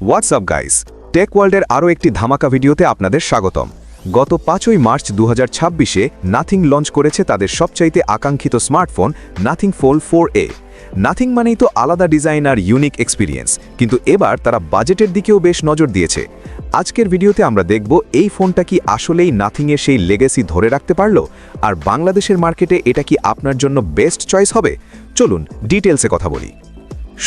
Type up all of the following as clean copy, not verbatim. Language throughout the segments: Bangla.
হোয়াটসঅ্যাপ গাইস, টেক ওয়ার্ল্ডের আরও একটি ধামাকা ভিডিওতে আপনাদের স্বাগতম। গত 5ই মার্চ 2026-এ নাথিং লঞ্চ করেছে তাদের সবচাইতে আকাঙ্ক্ষিত smartphone Nothing fold 4A। Nothing মানেই তো আলাদা ডিজাইন আর ইউনিক এক্সপিরিয়েন্স, কিন্তু এবার তারা বাজেটের দিকেও বেশ নজর দিয়েছে। আজকের ভিডিওতে আমরা দেখব এই ফোনটা কি আসলেই নাথিংয়ের সেই লেগেসি ধরে রাখতে পারল, আর বাংলাদেশের মার্কেটে এটা কি আপনার জন্য বেস্ট চয়েস হবে। চলুন ডিটেলসে কথা বলি।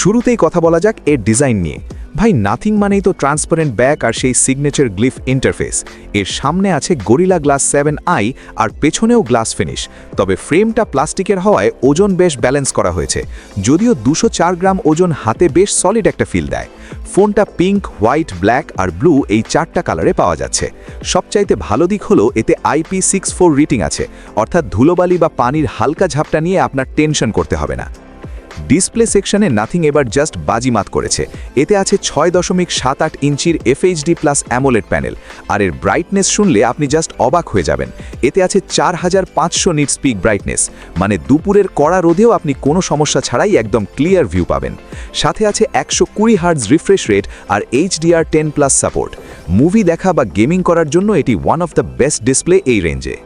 শুরুতেই কথা বলা যাক এর ডিজাইন নিয়ে। ভাই, নাথিং মানেই তো ট্রান্সপারেন্ট ব্যাক আর সেই সিগনেচার গ্লিফ ইন্টারফেস। এর সামনে আছে গরিলা গ্লাস 7i আর পেছনেও গ্লাস ফিনিশ, তবে ফ্রেমটা প্লাস্টিকের হওয়ায় ওজন বেশ ব্যালেন্স করা হয়েছে। যদিও 204 গ্রাম ওজন হাতে বেশ সলিড একটা ফিল দেয়। ফোনটা পিঙ্ক, হোয়াইট, ব্ল্যাক আর ব্লু এই 4টা কালারে পাওয়া যাচ্ছে। সবচাইতে ভালো দিক হলো এতে IP64 রেটিং আছে, অর্থাৎ ধুলোবালি বা পানির হালকা ঝাপটা নিয়ে আপনার টেনশন করতে হবে না। ডিসপ্লে সেকশনে নাথিং এবার জাস্ট বাজিমাত করেছে। এতে আছে 6.78 ইঞ্চির FHD+ অ্যামোলেড প্যানেল, আর এর ব্রাইটনেস শুনলে আপনি জাস্ট অবাক হয়ে যাবেন। এতে আছে 4500 নিটস পিক ব্রাইটনেস, মানে দুপুরের কড়া রোদেও আপনি কোনো সমস্যা ছাড়াই একদম ক্লিয়ার ভিউ পাবেন। সাথে আছে 120 হার্টজ রিফ্রেশ রেট আর HDR10+ সাপোর্ট। মুভি দেখা বা গেমিং করার জন্য এটি one of the best display এই রেঞ্জে।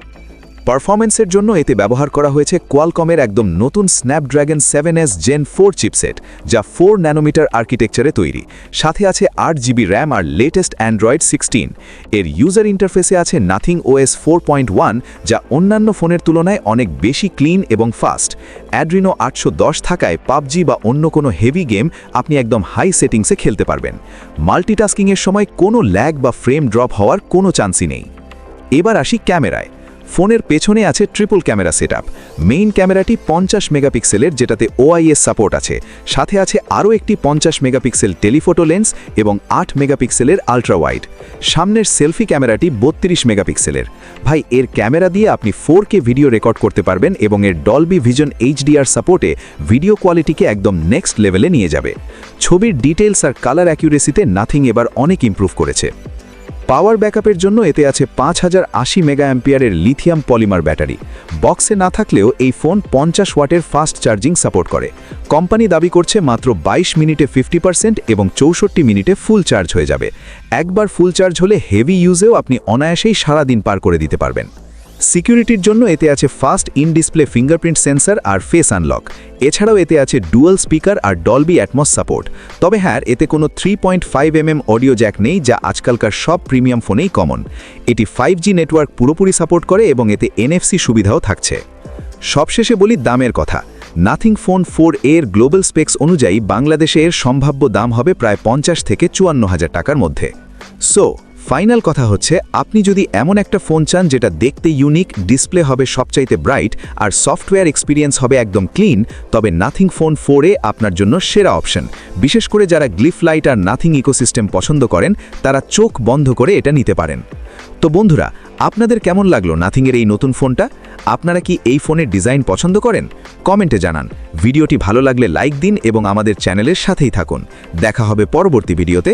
পারফরম্যান্সের জন্য এতে ব্যবহার করা হয়েছে কোয়ালকমের একদম নতুন স্ন্যাপড্রাগন 7S Gen 4 চিপসেট, যা 4 ন্যানোমিটার আর্কিটেকচারে তৈরি। সাথে আছে 8GB র্যাম আর লেটেস্ট অ্যান্ড্রয়েড 16। এর ইউজার ইন্টারফেসে আছে নাথিং OS 4.1, যা অন্যান্য ফোনের তুলনায় অনেক বেশি ক্লিন এবং ফাস্ট। অ্যাড্রিনো 810 থাকায় পাবজি বা অন্য কোনো হেভি গেম আপনি একদম হাই সেটিংসে খেলতে পারবেন। মাল্টিটাস্কিংয়ের সময় কোনো ল্যাগ বা ফ্রেম ড্রপ হওয়ার কোনো চান্সই নেই। এবার আসি ক্যামেরায়। ফোনের পেছনে আছে ট্রিপল ক্যামেরা সেটআপ। মেইন ক্যামেরাটি 50 মেগাপিক্সেলের, যেটাতে OIS সাপোর্ট আছে। সাথে আছে আরও একটি 50 মেগাপিক্সেল টেলিফোটো লেন্স এবং 8 মেগাপিক্সেলের আলট্রা ওয়াইড। সামনের সেলফি ক্যামেরাটি 32 মেগাপিক্সেলের। ভাই, এর ক্যামেরা দিয়ে আপনি 4K ভিডিও রেকর্ড করতে পারবেন এবং এর ডলবি ভিশন HDR সাপোর্টে ভিডিও কোয়ালিটিকে একদম নেক্সট লেভেলে নিয়ে যাবে। ছবির ডিটেলস আর কালার অ্যাকুরেসিতে নাথিং এবার অনেক ইমপ্রুভ করেছে। পাওয়ার ব্যাকআপের জন্য এতে আছে 5080 মেগাঅ্যাম্পিয়ারের লিথিয়াম পলিমার ব্যাটারি। বক্সে না থাকলেও এই ফোন 50 ওয়াটের ফাস্ট চার্জিং সাপোর্ট করে। কোম্পানি দাবি করছে মাত্র 22 মিনিটে 50% এবং 64 মিনিটে ফুল চার্জ হয়ে যাবে। একবার ফুল চার্জ হলে হেভি ইউজেও আপনি অনায়াসেই সারাদিন পার করে দিতে পারবেন। সিকিউরিটির জন্য এতে আছে fast in display fingerprint sensor আর ফেস আনলক। এছাড়াও এতে আছে ডুয়াল স্পিকার আর ডলবি অ্যাটমস সাপোর্ট। তবে হ্যাঁ, এতে কোনো 3.5mm অডিও জ্যাক নেই, যা আজকালকার সব প্রিমিয়াম ফোনেই কমন। এটি 5G নেটওয়ার্ক পুরোপুরি সাপোর্ট করে এবং এতে NFC সুবিধাও থাকছে। সবশেষে বলি দামের কথা। নাথিং ফোন 4A এর গ্লোবাল স্পেক্স অনুযায়ী বাংলাদেশে এর সম্ভাব্য দাম হবে প্রায় 50 থেকে 54,000 টাকার মধ্যে। ফাইনাল কথা হচ্ছে, আপনি যদি এমন একটা ফোন চান যেটা দেখতে ইউনিক, ডিসপ্লে হবে সবচাইতে ব্রাইট আর সফটওয়্যার এক্সপিরিয়েন্স হবে একদম ক্লিন, তবে নাথিং ফোন 4A আপনার জন্য সেরা অপশন। বিশেষ করে যারা গ্লিফ লাইট আর নাথিং ইকোসিস্টেম পছন্দ করেন, তারা চোখ বন্ধ করে এটা নিতে পারেন। তো বন্ধুরা, আপনাদের কেমন লাগলো নাথিংয়ের এই নতুন ফোনটা? আপনারা কি এই ফোনের ডিজাইন পছন্দ করেন? কমেন্টে জানান। ভিডিওটি ভালো লাগলে লাইক দিন এবং আমাদের চ্যানেলের সাথেই থাকুন। দেখা হবে পরবর্তী ভিডিওতে।